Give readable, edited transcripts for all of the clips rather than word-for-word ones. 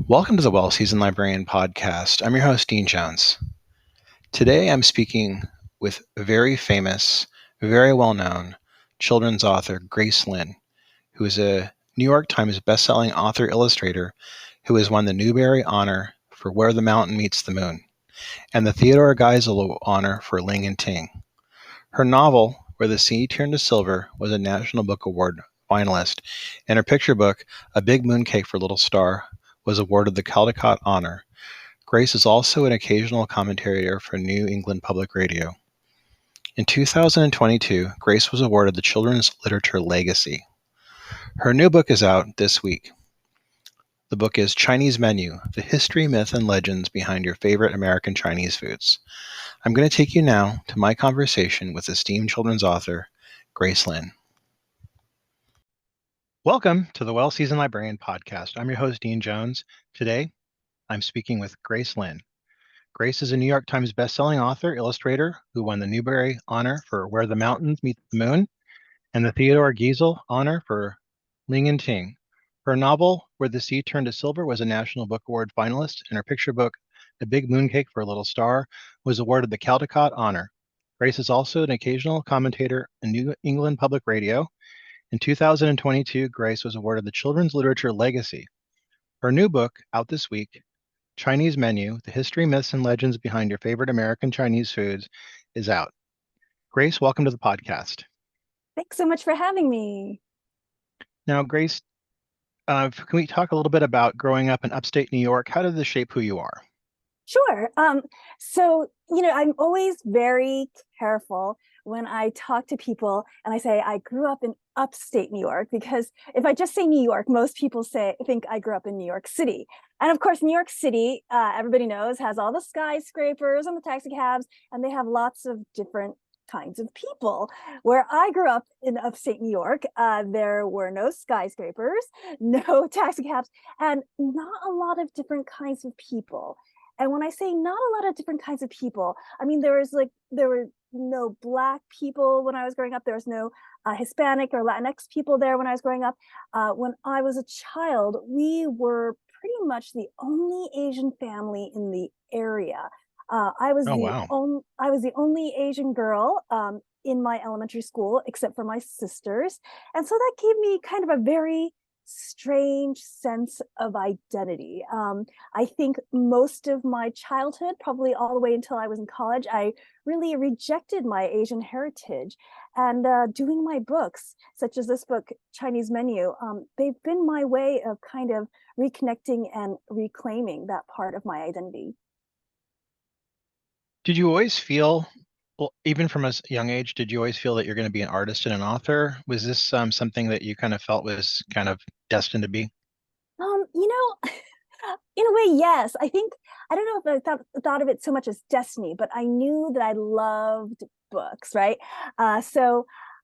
Welcome to the Well Seasoned Librarian Podcast. I'm your host, Dean Jones. Today I'm speaking with a very famous, very well-known children's author, Grace Lin, who is a New York Times bestselling author-illustrator who has won the Newbery Honor for Where the Mountain Meets the Moon and the Theodore Geisel Honor for Ling Ting. Her novel, Where the Sea Turned to Silver, was a National Book Award finalist, and her picture book, A Big Mooncake for Little Star, was awarded the Caldecott Honor. Grace is also an occasional commentator for New England Public Radio. In 2022, Grace was awarded the Children's Literature Legacy. Her new book is out this week. The book is Chinese Menu: The History, Myth, and Legends Behind Your Favorite American Chinese Foods. I'm going to take you now to my conversation with esteemed children's author, Grace Lin. Welcome to the Well Seasoned Librarian Podcast. I'm your host, Dean Jones. Today, I'm speaking with Grace Lin. Grace is a New York Times bestselling author, illustrator who won the Newbery Honor for Where the Mountains Meet the Moon and the Theodore Geisel Honor for Ling Ting. Her novel, Where the Sea Turned to Silver, was a National Book Award finalist, and her picture book, A Big Mooncake for a Little Star, was awarded the Caldecott Honor. Grace is also an occasional commentator in New England Public Radio. In 2022, Grace was awarded the Children's Literature Legacy. Her new book, out this week, Chinese Menu: The History, Myths, and Legends Behind Your Favorite American Chinese Foods, is out. Grace, welcome to the podcast. Thanks so much for having me. Now, Grace, can we talk a little bit about growing up in upstate New York? How did this shape who you are? Sure. I'm always very careful when I talk to people and I say I grew up in upstate New York, because if I just say New York, most people think I grew up in New York City. And of course, New York City, everybody knows, has all the skyscrapers and the taxi cabs, and they have lots of different kinds of people. Where I grew up in upstate New York, there were no skyscrapers, no taxi cabs, and not a lot of different kinds of people. And when I say not a lot of different kinds of people, I mean, there were no Black people when I was growing up. There was no Hispanic or Latinx people there when I was growing up. When I was a child, we were pretty much the only Asian family in the area. I was the only Asian girl in my elementary school, except for my sisters. And so that gave me kind of a very strange sense of identity. I think most of my childhood, probably all the way until I was in college, I really rejected my Asian heritage. And doing my books, such as this book, Chinese Menu, they've been my way of kind of reconnecting and reclaiming that part of my identity. Did you always feel, well, even from a young age, did you always feel that you're going to be an artist and an author? Was this something that you kind of felt was kind of destined to be? In a way, yes. I don't know if I thought of it so much as destiny, but I knew that I loved books, right?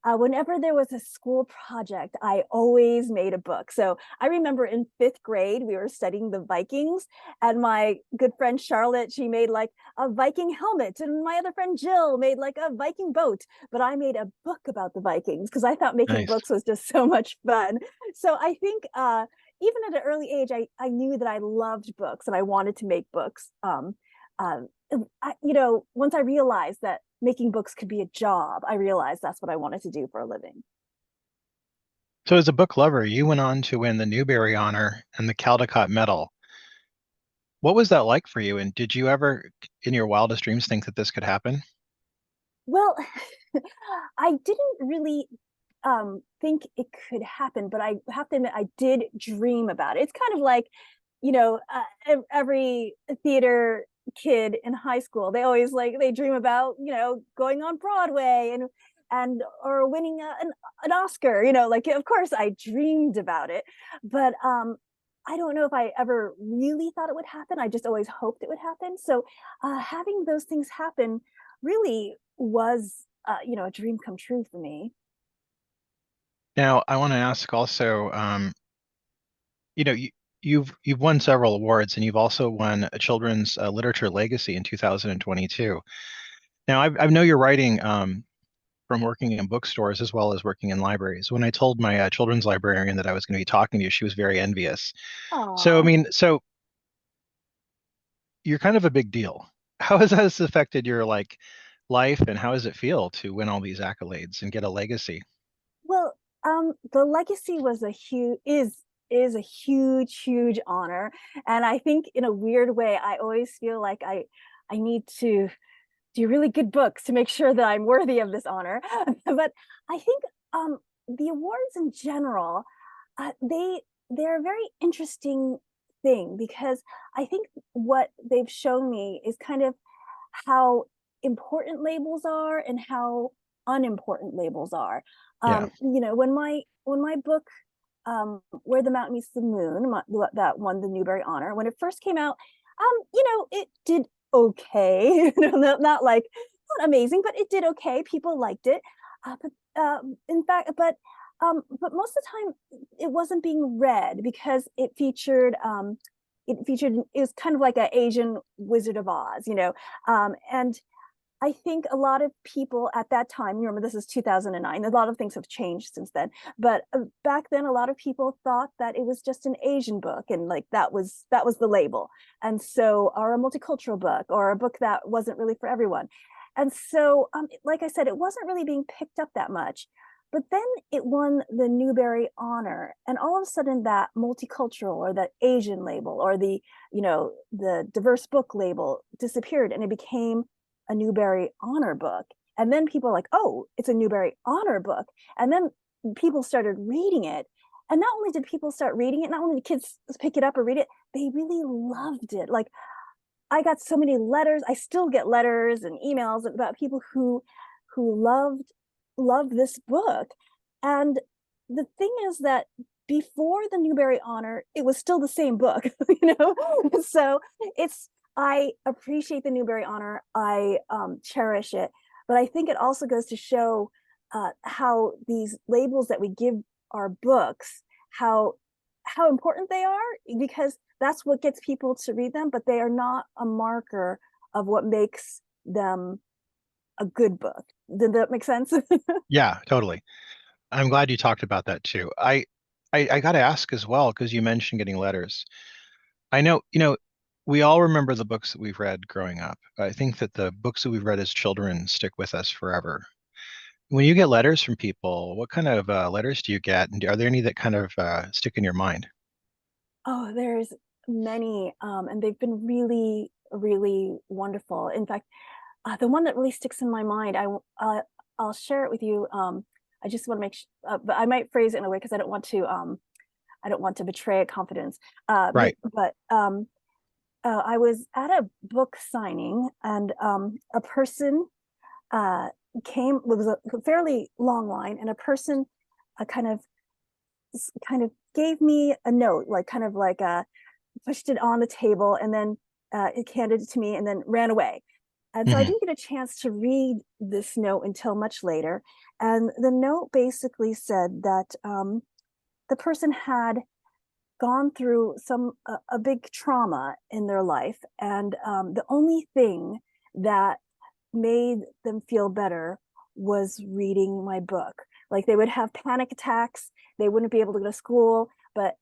Whenever there was a school project, I always made a book. So I remember in 5th grade, we were studying the Vikings, and my good friend Charlotte, she made like a Viking helmet, and my other friend Jill made like a Viking boat. But I made a book about the Vikings because I thought making books was just so much fun. So I think even at an early age, I knew that I loved books and I wanted to make books. Once I realized that making books could be a job, I realized that's what I wanted to do for a living. So as a book lover, you went on to win the Newbery Honor and the Caldecott Medal. What was that like for you? And did you ever, in your wildest dreams, think that this could happen? Well, I didn't really think it could happen, but I have to admit, I did dream about it. It's kind of like, every theater kid in high school, they dream about going on Broadway and or winning an Oscar. Of course I dreamed about it, but I don't know if I ever really thought it would happen. I just always hoped it would happen. So having those things happen really was a dream come true for me. Now, I want to ask also, you've won several awards, and you've also won a Children's Literature Legacy in 2022. Now, I know you're writing from working in bookstores as well as working in libraries. When I told my children's librarian that I was going to be talking to you, she was very envious. Aww. So, I mean, you're kind of a big deal. How has this affected your life, and how does it feel to win all these accolades and get a legacy? Well, the legacy was a huge is a huge honor, and I think in a weird way, I always feel like I need to do really good books to make sure that I'm worthy of this honor. But I think the awards in general, they're a very interesting thing because I think what they've shown me is kind of how important labels are and how unimportant labels are. Yeah. When my book Where the Mountain Meets the Moon, that won the Newbery Honor, when it first came out, it did okay. Not amazing, but it did okay. People liked it. In fact, but most of the time it wasn't being read because it was kind of like an Asian Wizard of Oz, and I think a lot of people at that time, remember this is 2009, a lot of things have changed since then, but back then a lot of people thought that it was just an Asian book and like that was the label. And so, or a multicultural book or a book that wasn't really for everyone. And so, like I said, it wasn't really being picked up that much. But then it won the Newbery Honor, and all of a sudden that multicultural or that Asian label or the diverse book label disappeared, and it became a Newbery Honor book. And then people are like, oh, it's a Newbery Honor book. And then people started reading it. And not only did people start reading it, not only did kids pick it up or read it, they really loved it. Like I got so many letters. I still get letters and emails about people who loved this book. And the thing is that before the Newbery Honor, it was still the same book, So I appreciate the Newbery Honor. I cherish it, but I think it also goes to show how these labels that we give our books, how important they are, because that's what gets people to read them, but they are not a marker of what makes them a good book. Did that make sense? Yeah, totally. I'm glad you talked about that too. I got to ask as well, because you mentioned getting letters. I know, we all remember the books that we've read growing up. I think that the books that we've read as children stick with us forever. When you get letters from people, what kind of letters do you get? And are there any that kind of stick in your mind? Oh, there's many, and they've been really, really wonderful. In fact, the one that really sticks in my mind, I'll share it with you. I just want to but I might phrase it in a way because I don't want to betray a confidence. Right. But I was at a book signing, and a person came. It was a fairly long line, and a person uh, kind of kind of gave me a note, like kind of like pushed it on the table, and then it handed it to me, and then ran away. And so I Hmm. didn't get a chance to read this note until much later. And the note basically said that the person had gone through a big trauma in their life, and the only thing that made them feel better was reading my book. Like they would have panic attacks, they wouldn't be able to go to school, but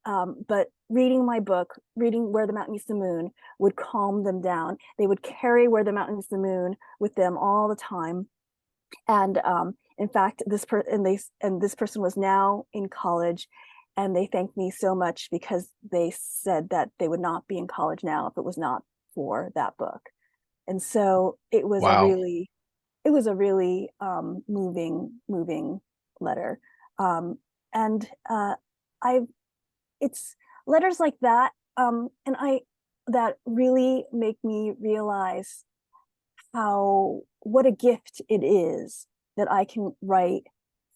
reading my book, reading Where the Mountain Meets the Moon, would calm them down. They would carry Where the Mountain Meets the Moon with them all the time. And in fact, this person was now in college, and they thanked me so much because they said that they would not be in college now if it was not for that book. And so Wow. it was a really moving letter. Um, and I it's letters like that, and I that really make me realize how what a gift it is that I can write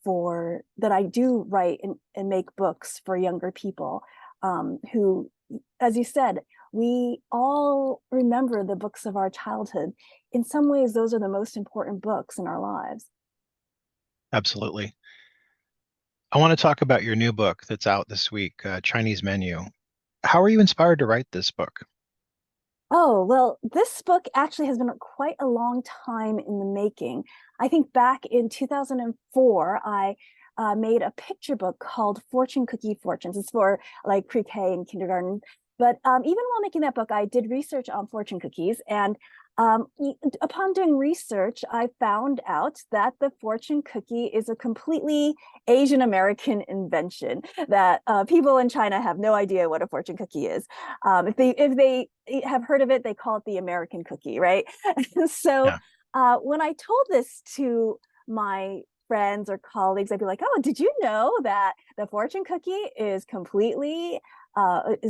that I do write and make books for younger people, who, as you said, we all remember the books of our childhood. In some ways, those are the most important books in our lives. Absolutely. I want to talk about your new book that's out this week, Chinese Menu. How are you inspired to write this book? Oh, well, this book actually has been quite a long time in the making. I think back in 2004, I made a picture book called Fortune Cookie Fortunes. It's for like pre-K and kindergarten. But even while making that book, I did research on fortune cookies. And upon doing research, I found out that the fortune cookie is a completely Asian American invention. That people in China have no idea what a fortune cookie is. If they have heard of it, they call it the American cookie, right? And so Yeah. when I told this to my friends or colleagues, I'd be like, "Oh, did you know that the fortune cookie is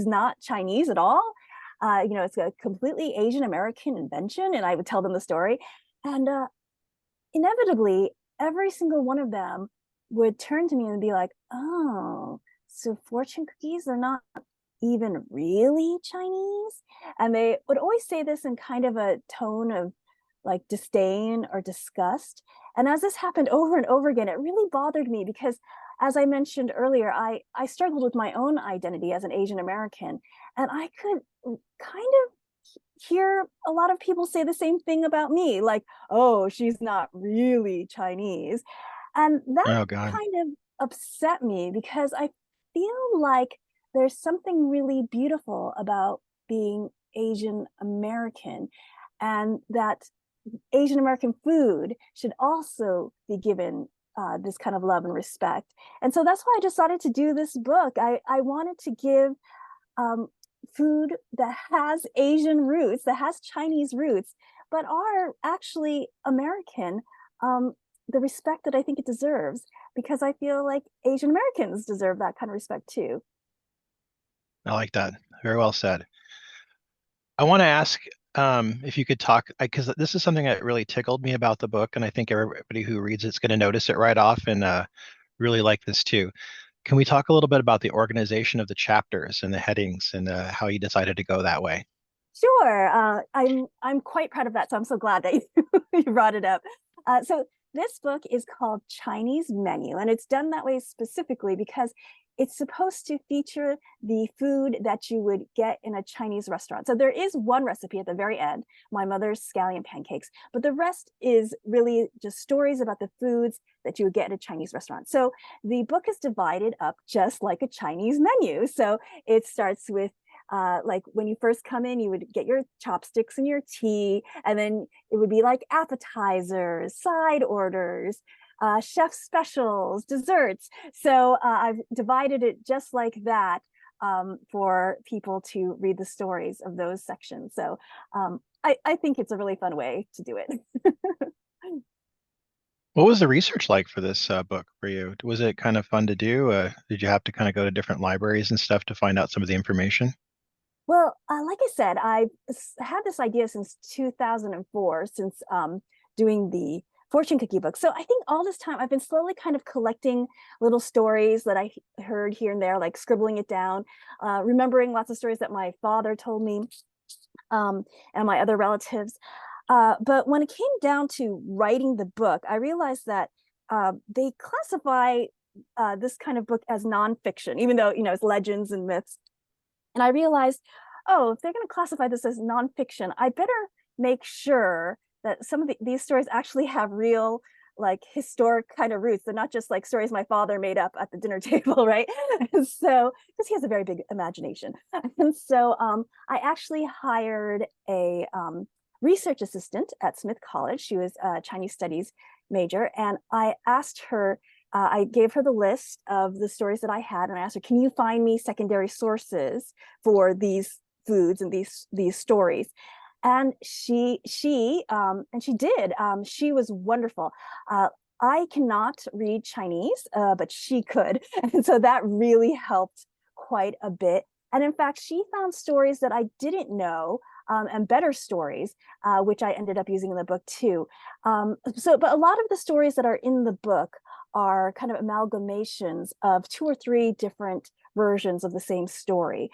not Chinese at all? It's a completely Asian American invention." And I would tell them the story, and inevitably, every single one of them would turn to me and be like, "Oh, so fortune cookies are not even really Chinese?" And they would always say this in kind of a tone of like disdain or disgust. And as this happened over and over again, it really bothered me because, as I mentioned earlier, I struggled with my own identity as an Asian American, and I could kind of hear a lot of people say the same thing about me, like, "Oh, she's not really Chinese." And that Oh God. kind of upset me because I feel like there's something really beautiful about being Asian American, and that Asian American food should also be given this kind of love and respect. And so that's why I decided to do this book. I wanted to give um, food that has Asian roots, that has Chinese roots, but are actually American, um, the respect that I think it deserves, because I feel like Asian Americans deserve that kind of respect too. I like that. Very well said. I want to ask if you could talk, because this is something that really tickled me about the book, and I think everybody who reads it's going to notice it right off and really like this too. Can we talk a little bit about the organization of the chapters and the headings and how you decided to go that way? Sure, I'm quite proud of that, so I'm so glad that you brought it up. So this book is called Chinese Menu, and it's done that way specifically because it's supposed to feature the food that you would get in a Chinese restaurant. So there is one recipe at the very end, my mother's scallion pancakes, but the rest is really just stories about the foods that you would get at a Chinese restaurant. So the book is divided up just like a Chinese menu. So it starts with like when you first come in, you would get your chopsticks and your tea, and then it would be like appetizers, side orders, chef specials, desserts. So I've divided it just like that for people to read the stories of those sections. So I think it's a really fun way to do it. What was the research like for this book for you? Was it kind of fun to do? Did you have to kind of go to different libraries and stuff to find out some of the information? Well, like I said, I've had this idea since 2004, since doing the fortune cookie book. So I think all this time I've been slowly kind of collecting little stories that I heard here and there, like scribbling it down, remembering lots of stories that my father told me, and my other relatives. But when it came down to writing the book, I realized that they classify this kind of book as nonfiction, even though it's legends and myths. And I realized, oh, if they're going to classify this as nonfiction, I better make sure that some of these stories actually have real, like historic kind of roots. They're not just like stories my father made up at the dinner table, right? So, because he has a very big imagination. And so I actually hired a research assistant at Smith College. She was a Chinese studies major. And I gave her the list of the stories that I had, and I asked her, "Can you find me secondary sources for these foods and these stories?" And she did. She was wonderful. I cannot read Chinese, but she could, and so that really helped quite a bit. And in fact, she found stories that I didn't know, and better stories, which I ended up using in the book too. But a lot of the stories that are in the book are kind of amalgamations of two or three different versions of the same story.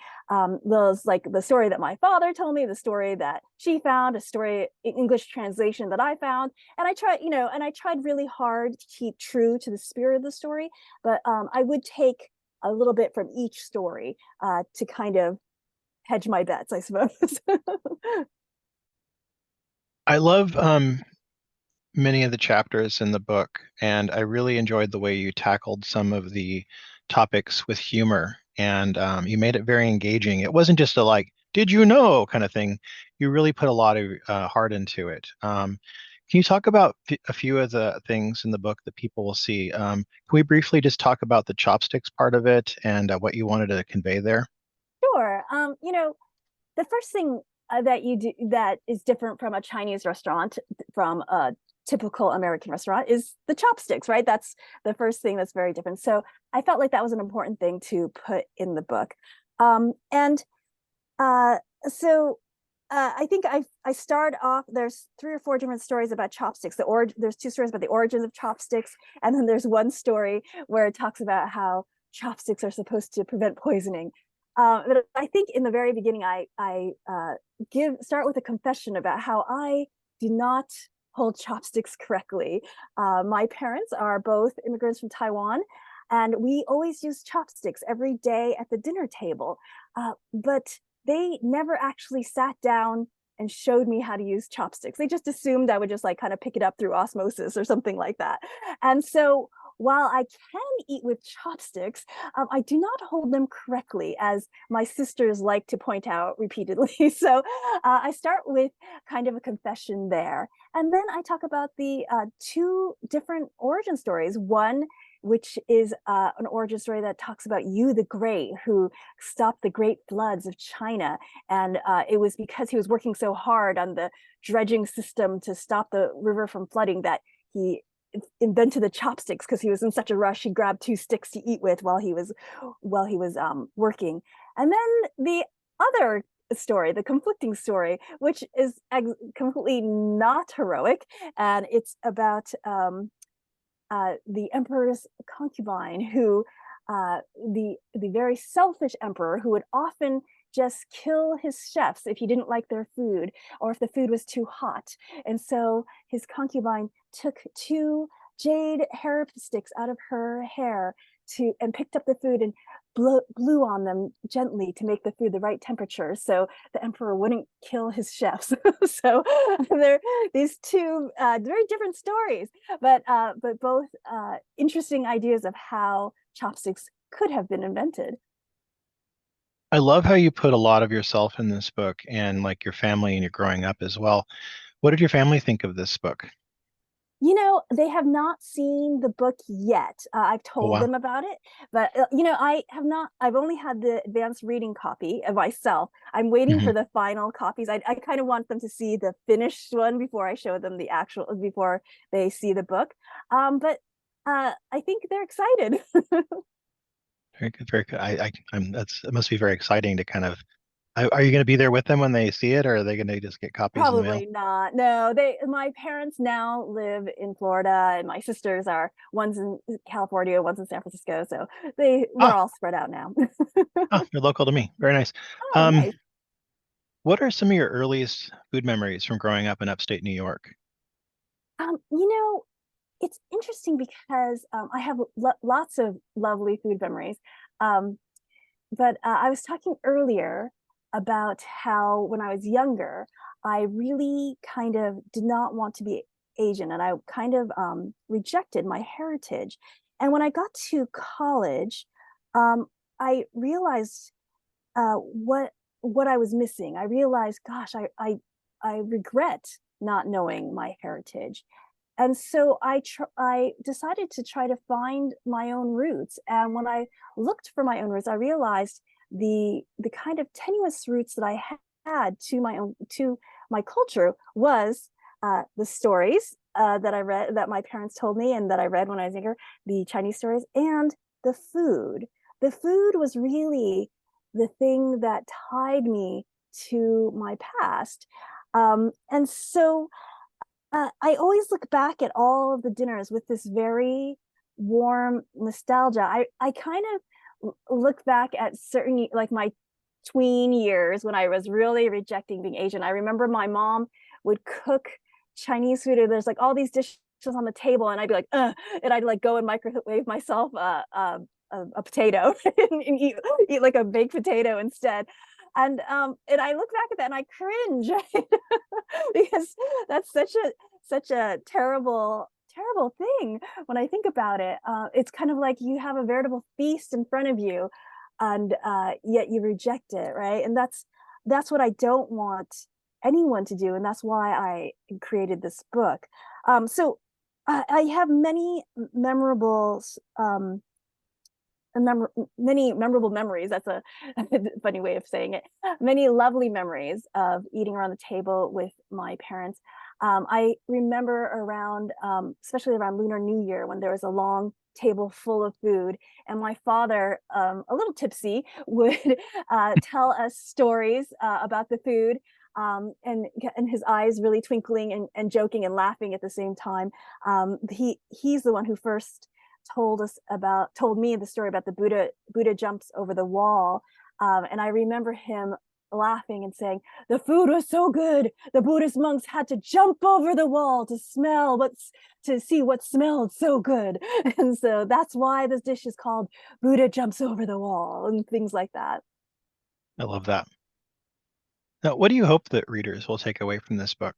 Those like the story that my father told me, the story that she found, a story English translation that I found, and I tried really hard to keep true to the spirit of the story, but I would take a little bit from each story to kind of hedge my bets, I suppose. I love many of the chapters in the book, and I really enjoyed the way you tackled some of the topics with humor and you made it very engaging. It wasn't just a like, did you know kind of thing. You really put a lot of heart into it. Can you talk about a few of the things in the book that people will see? Can we briefly just talk about the chopsticks part of it and what you wanted to convey there? Sure. The first thing that you do that is different from a Chinese restaurant, from a typical American restaurant, is the chopsticks, right? That's the first thing that's very different. So I felt like that was an important thing to put in the book. And uh, so I think I start off. There's 3 or 4 different stories about chopsticks. There's 2 stories about the origins of chopsticks, and then there's one story where it talks about how chopsticks are supposed to prevent poisoning. But I think in the very beginning, I start with a confession about how I do not hold chopsticks correctly. My parents are both immigrants from Taiwan, and we always use chopsticks every day at the dinner table. But they never actually sat down and showed me how to use chopsticks. They just assumed I would just like kind of pick it up through osmosis or something like that. And so while I can eat with chopsticks, I do not hold them correctly, as my sisters like to point out repeatedly. So I start with kind of a confession there. And then I talk about the 2 different origin stories. One, which is an origin story that talks about Yu the Great, who stopped the great floods of China. And it was because he was working so hard on the dredging system to stop the river from flooding that he invented the chopsticks, because he was in such a rush. He grabbed 2 sticks to eat with while he was working. And then the other story, the conflicting story, which is completely not heroic, and it's about the emperor's concubine, who the very selfish emperor, who would often just kill his chefs if he didn't like their food, or if the food was too hot. And so his concubine took 2 jade hair sticks out of her hair and picked up the food and blew on them gently to make the food the right temperature, so the emperor wouldn't kill his chefs. So there are these 2 very different stories, but both interesting ideas of how chopsticks could have been invented. I love how you put a lot of yourself in this book and like your family and your growing up as well. What did your family think of this book? They have not seen the book yet. I've Oh, told wow. them about it, but I have not. I've only had the advanced reading copy of myself. I'm waiting Mhm. for the final copies. I kind of want them to see the finished one before I show them the actual, before they see the book. But I think they're excited. Very good, very good. It must be very exciting to kind of, are you going to be there with them when they see it, or are they going to just get copies in the mail? Probably not. No, my parents now live in Florida, and my sisters are, one's in California, one's in San Francisco. So we're Ah, all spread out now. you're local to me. Very nice. Oh, nice. What are some of your earliest food memories from growing up in upstate New York? Um, you know, it's interesting because I have lots of lovely food memories. Um, but I was talking earlier about how when I was younger, I really kind of did not want to be Asian, and I kind of rejected my heritage. And when I got to college, um, I realized what I was missing. I realized, gosh, I regret not knowing my heritage. And so I decided to try to find my own roots. And when I looked for my own roots, I realized the kind of tenuous roots that I had to my culture was the stories that I read, that my parents told me and that I read when I was younger, the Chinese stories, and the food. The food was really the thing that tied me to my past. And so I always look back at all of the dinners with this very warm nostalgia. I kind of look back at certain, like my tween years when I was really rejecting being Asian. I remember my mom would cook Chinese food, and there's like all these dishes on the table, and I'd be like, and I'd like go and microwave myself a potato and eat like a baked potato instead. And I look back at that and I cringe because that's such a terrible thing when I think about it. It's kind of like you have a veritable feast in front of you, and yet you reject it, right? And that's what I don't want anyone to do, and that's why I created this book. So I have many memorable many memorable memories. That's a funny way of saying it. Many lovely memories of eating around the table with my parents. I remember around, especially around Lunar New Year, when there was a long table full of food, and my father, a little tipsy, would tell us stories about the food. And his eyes really twinkling and joking and laughing at the same time. He's the one who first told me the story about the Buddha jumps over the wall. And I remember him laughing and saying, the food was so good, the Buddhist monks had to jump over the wall to see what smelled so good. And so that's why this dish is called Buddha jumps over the wall, and things like that. I love that. Now, what do you hope that readers will take away from this book?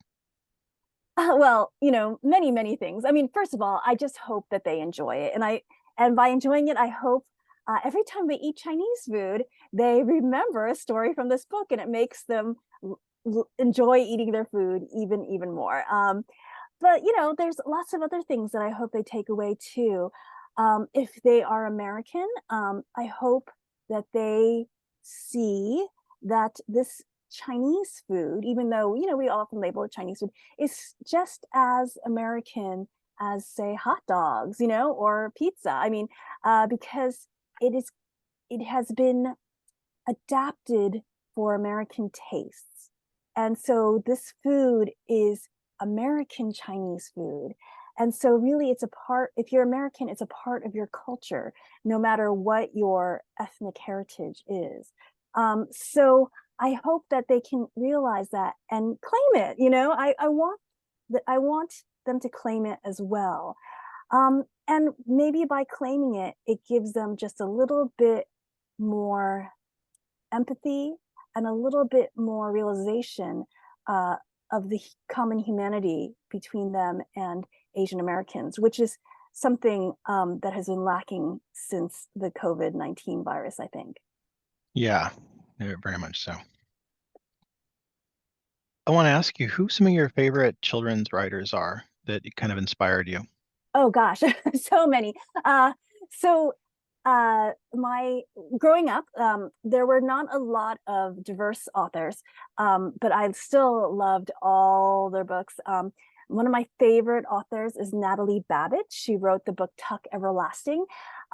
Well, many, many things. I mean, first of all, I just hope that they enjoy it. And by enjoying it, I hope every time they eat Chinese food, they remember a story from this book, and it makes them enjoy eating their food even more. But there's lots of other things that I hope they take away too. If they are American, I hope that they see that this Chinese food, even though we often label it Chinese food, is just as American as, say, hot dogs, or pizza. I mean, because it has been adapted for American tastes, and so this food is American Chinese food. And so really if you're American, it's a part of your culture, no matter what your ethnic heritage is. So I hope that they can realize that and claim it. I want them to claim it as well. And maybe by claiming it, it gives them just a little bit more empathy and a little bit more realization of the common humanity between them and Asian Americans, which is something that has been lacking since the COVID-19 virus, I think. Yeah, very much so. I want to ask you who some of your favorite children's writers are that kind of inspired you. Oh gosh, so many. So my growing up, there were not a lot of diverse authors, but I still loved all their books. One of my favorite authors is Natalie Babbitt. She wrote the book Tuck Everlasting.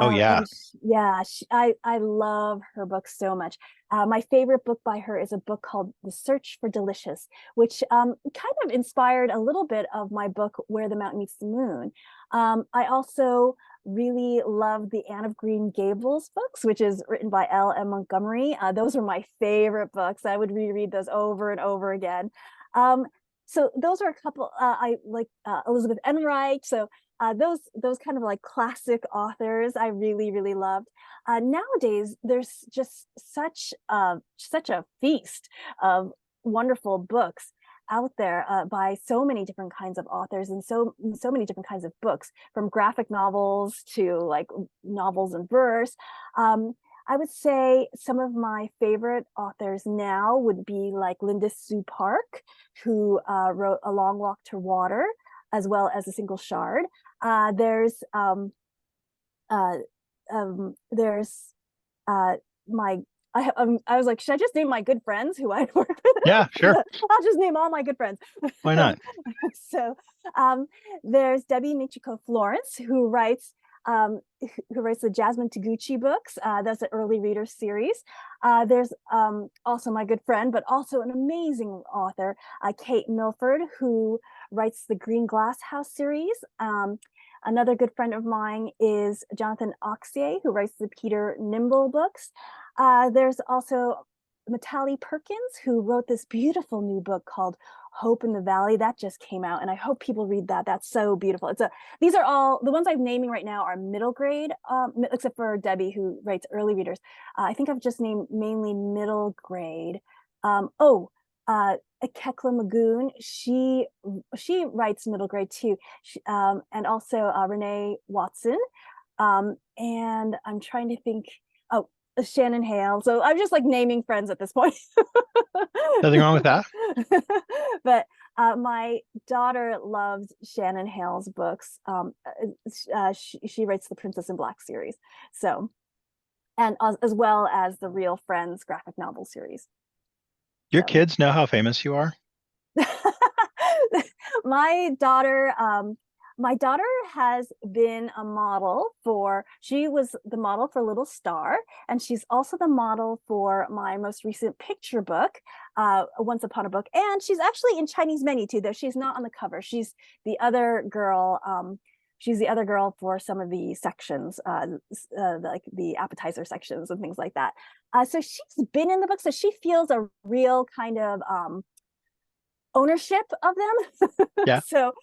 Oh yeah. And I love her book so much. My favorite book by her is a book called The Search for Delicious, which kind of inspired a little bit of my book Where the Mountain Meets the Moon. I also really love the Anne of Green Gables books, which is written by L.M. Montgomery. Those are my favorite books. I would reread those over and over again. So those are a couple. I like Elizabeth Enright. So those kind of like classic authors I really loved. Nowadays, there's just such a feast of wonderful books out there by so many different kinds of authors and so many different kinds of books, from graphic novels to like novels in verse. I would say some of my favorite authors now would be like Linda Sue Park, who wrote A Long Walk to Water, as well as A Single Shard. There's my I was like, should I just name my good friends who I work with? Yeah, sure. I'll just name all my good friends. Why not? So there's Debbie Michiko Florence, who writes the Jasmine Taguchi books. That's an early reader series. There's also my good friend, but also an amazing author, Kate Milford, who writes the Green Glass House series. Another good friend of mine is Jonathan Auxier, who writes the Peter Nimble books. There's also Matali Perkins, who wrote this beautiful new book called Hope in the Valley that just came out, and I hope people read that. That's so beautiful. These are all the ones I'm naming right now are middle grade, except for Debbie, who writes early readers. I think I've just named mainly middle grade. Kekla Magoon, she writes middle grade too, and also Renee Watson. And I'm trying to think. Oh, Shannon Hale. So I'm just like naming friends at this point. Nothing wrong with that. But my daughter loves Shannon Hale's books. She writes the Princess in Black series. So, and as well as the Real Friends graphic novel series. Your So kids know how famous you are? my daughter my daughter has been a model for, she was the model for Little Star, and she's also the model for my most recent picture book, Once Upon a Book. And she's actually in Chinese Menu too, though she's not on the cover. She's the other girl. She's the other girl for some of the sections, like the appetizer sections and things like that. So she's been in the book, so she feels a real kind of ownership of them. Yeah. So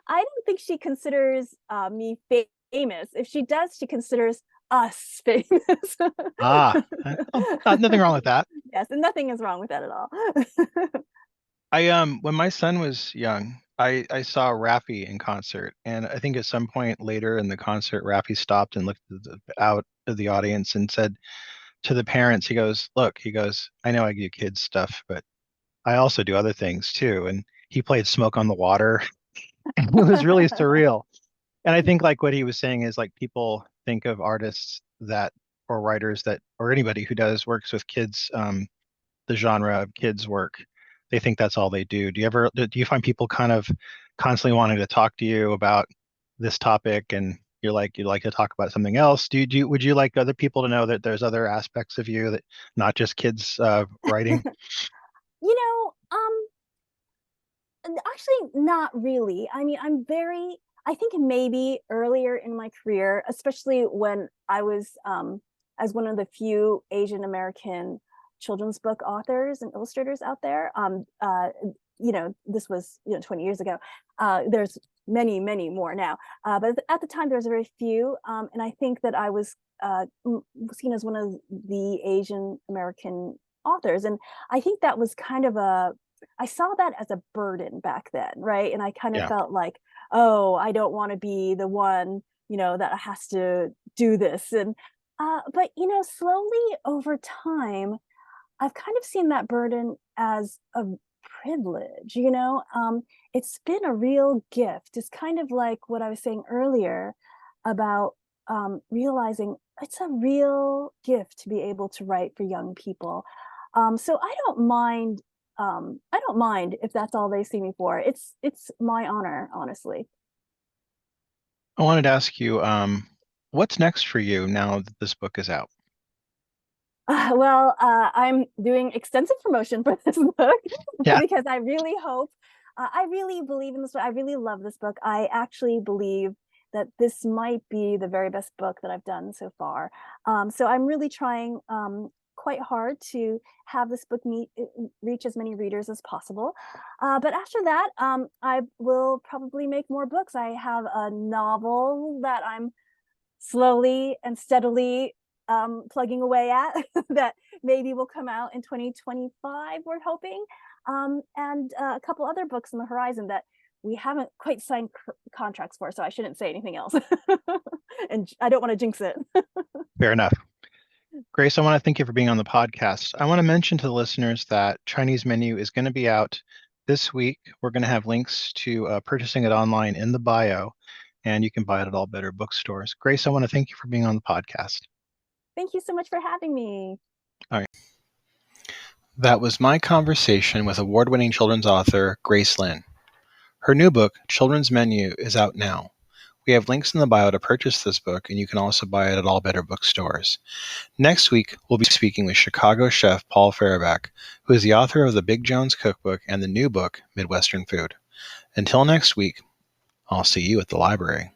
I don't think she considers me famous. If she does, she considers us famous. Nothing wrong with that. Yes, and nothing is wrong with that at all. When my son was young, I saw Raffi in concert, and I think at some point later in the concert, Raffi stopped and looked out of the audience and said to the parents, he goes, "Look," he goes, "I know I do kids stuff, but I also do other things too." And he played Smoke on the Water. It was really surreal. And I think like what he was saying is like people think of artists that or writers that or anybody who does works with kids, the genre of kids work, they think that's all they do. Do you find people kind of constantly wanting to talk to you about this topic and you'd like to talk about something else? Would you like other people to know that there's other aspects of you that not just kids writing? You know, actually not really. I mean, I think maybe earlier in my career, especially when I was as one of the few Asian American children's book authors and illustrators out there. This was 20 years ago. There's many more now, but at the time there was very few, and I think that I was seen as one of the Asian American authors, and I think that was kind of I saw that as a burden back then, right? And I kind of Yeah. felt like, oh, I don't want to be the one, that has to do this. And but slowly over time, I've kind of seen that burden as a privilege. It's been a real gift. It's kind of like what I was saying earlier about realizing it's a real gift to be able to write for young people. So I don't mind. I don't mind if that's all they see me for. It's my honor, honestly. I wanted to ask you, what's next for you now that this book is out? Well, I'm doing extensive promotion for this book Yeah. because I really hope, I really believe in this book. I really love this book. I actually believe that this might be the very best book that I've done so far. So I'm really trying quite hard to have this book reach as many readers as possible. But after that, I will probably make more books. I have a novel that I'm slowly and steadily plugging away at that maybe will come out in 2025, we're hoping, and a couple other books on the horizon that we haven't quite signed contracts for, so I shouldn't say anything else. And I don't want to jinx it. Fair enough. Grace, I want to thank you for being on the podcast. I want to mention to the listeners that Chinese Menu is going to be out this week. We're going to have links to purchasing it online in the bio, and you can buy it at all better bookstores. Grace, I want to thank you for being on the podcast. Thank you so much for having me. All right. That was my conversation with award-winning children's author Grace Lin. Her new book, Children's Menu, is out now. We have links in the bio to purchase this book, and you can also buy it at all better bookstores. Next week, we'll be speaking with Chicago chef Paul Faraback, who is the author of the Big Jones Cookbook and the new book, Midwestern Food. Until next week, I'll see you at the library.